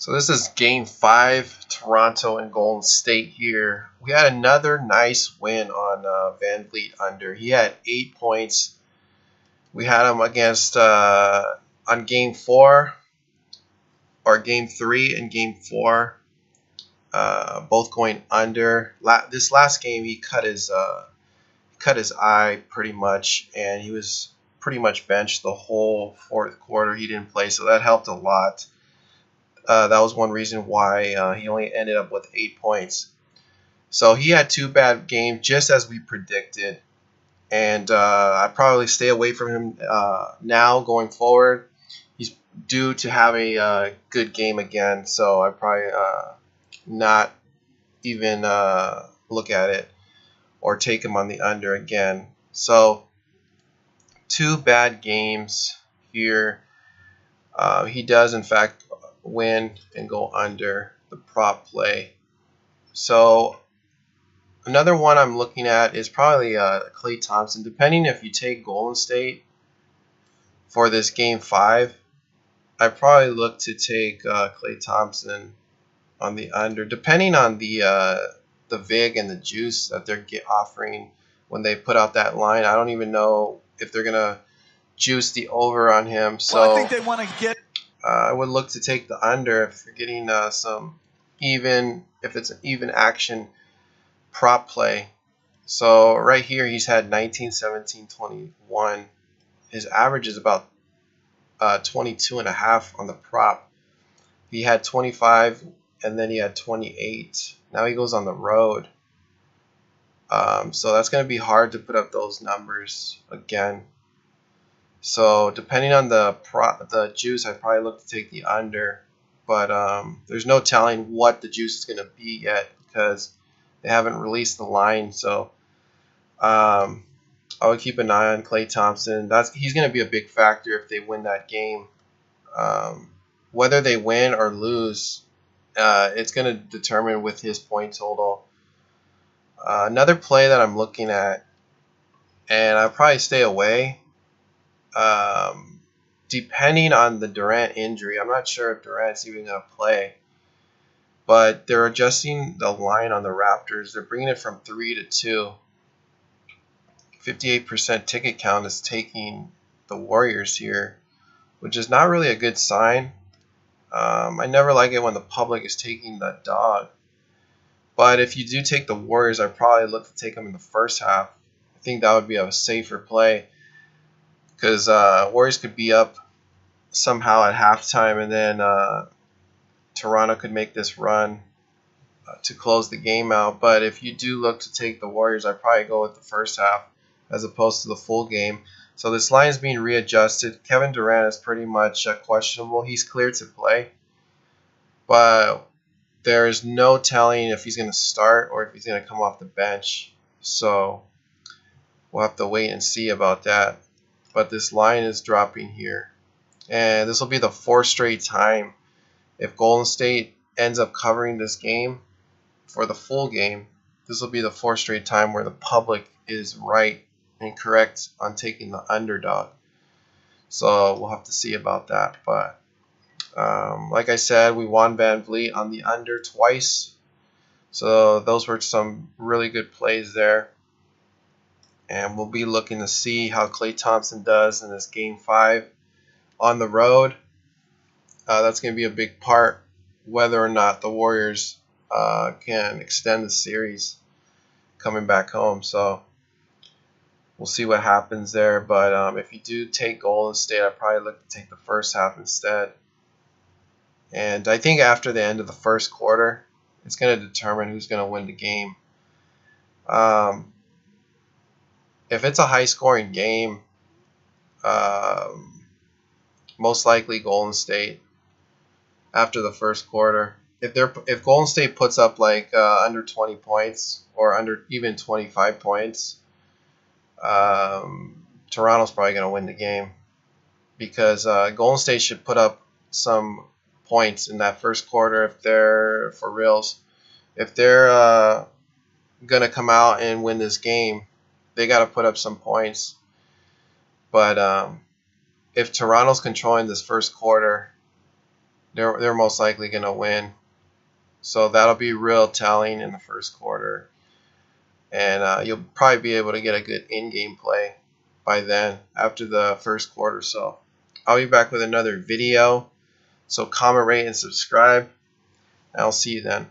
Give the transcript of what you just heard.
So this is Game 5, Toronto and Golden State here. We had another nice win on Van Vliet under. He had 8 points. We had him against on Game 4 or Game 3 and Game 4, both going under. This last game he cut his eye pretty much, and he was pretty much benched the whole fourth quarter. He didn't play, so that helped a lot. That was one reason why he only ended up with 8 points. So he had 2 bad games, just as we predicted. And I'd probably stay away from him now going forward. He's due to have a good game again, so I'd probably not even look at it or take him on the under again. So 2 bad games here. He does, in fact, win and go under the prop play. So another one I'm looking at is probably Klay Thompson. Depending if you take Golden State for this Game 5, I'd probably look to take Klay Thompson on the under, depending on the vig and the juice that they're offering when they put out that line. I don't even know if they're gonna juice the over on him. So well, I think they want to get. I would look to take the under if you're getting some even, if it's an even action prop play. So right here he's had 19, 17, 21. His average is about 22.5 on the prop. He had 25 and then he had 28. Now he goes on the road. So that's going to be hard to put up those numbers again. So depending on the juice, I'd probably look to take the under. But there's no telling what the juice is going to be yet because they haven't released the line. So I would keep an eye on Klay Thompson. He's going to be a big factor if they win that game. Whether they win or lose, it's going to determine with his point total. Another play that I'm looking at, and I'll probably stay away, depending on the Durant injury. I'm not sure if Durant's even going to play, but they're adjusting the line on the Raptors. They're bringing it from 3 to 2. 58% ticket count is taking the Warriors here, which is not really a good sign. I never like it when the public is taking the dog. But if you do take the Warriors, I'd probably look to take them in the first half. I think that would be a safer play because Warriors could be up somehow at halftime, and then Toronto could make this run to close the game out. But if you do look to take the Warriors, I'd probably go with the first half as opposed to the full game. So this line is being readjusted. Kevin Durant is pretty much questionable. He's cleared to play, but there is no telling if he's going to start or if he's going to come off the bench. So we'll have to wait and see about that. But this line is dropping here. And this will be the 4th straight time. If Golden State ends up covering this game for the full game, this will be the 4th straight time where the public is right and correct on taking the underdog. So we'll have to see about that. But like I said, we won Van Vliet on the under twice. So those were some really good plays there. And we'll be looking to see how Klay Thompson does in this Game 5 on the road. That's going to be a big part, whether or not the Warriors can extend the series coming back home. So we'll see what happens there. But if you do take Golden State, I'd probably look to take the first half instead. And I think after the end of the first quarter, it's going to determine who's going to win the game. If it's a high-scoring game, most likely Golden State after the first quarter. If Golden State puts up like under 20 points or under even 25 points, Toronto's probably going to win the game because Golden State should put up some points in that first quarter if they're for reals. If they're going to come out and win this game, they got to put up some points. But if Toronto's controlling this first quarter, they're most likely going to win. So that'll be real telling in the first quarter. And you'll probably be able to get a good in-game play by then after the first quarter. So I'll be back with another video. So comment, rate, and subscribe. And I'll see you then.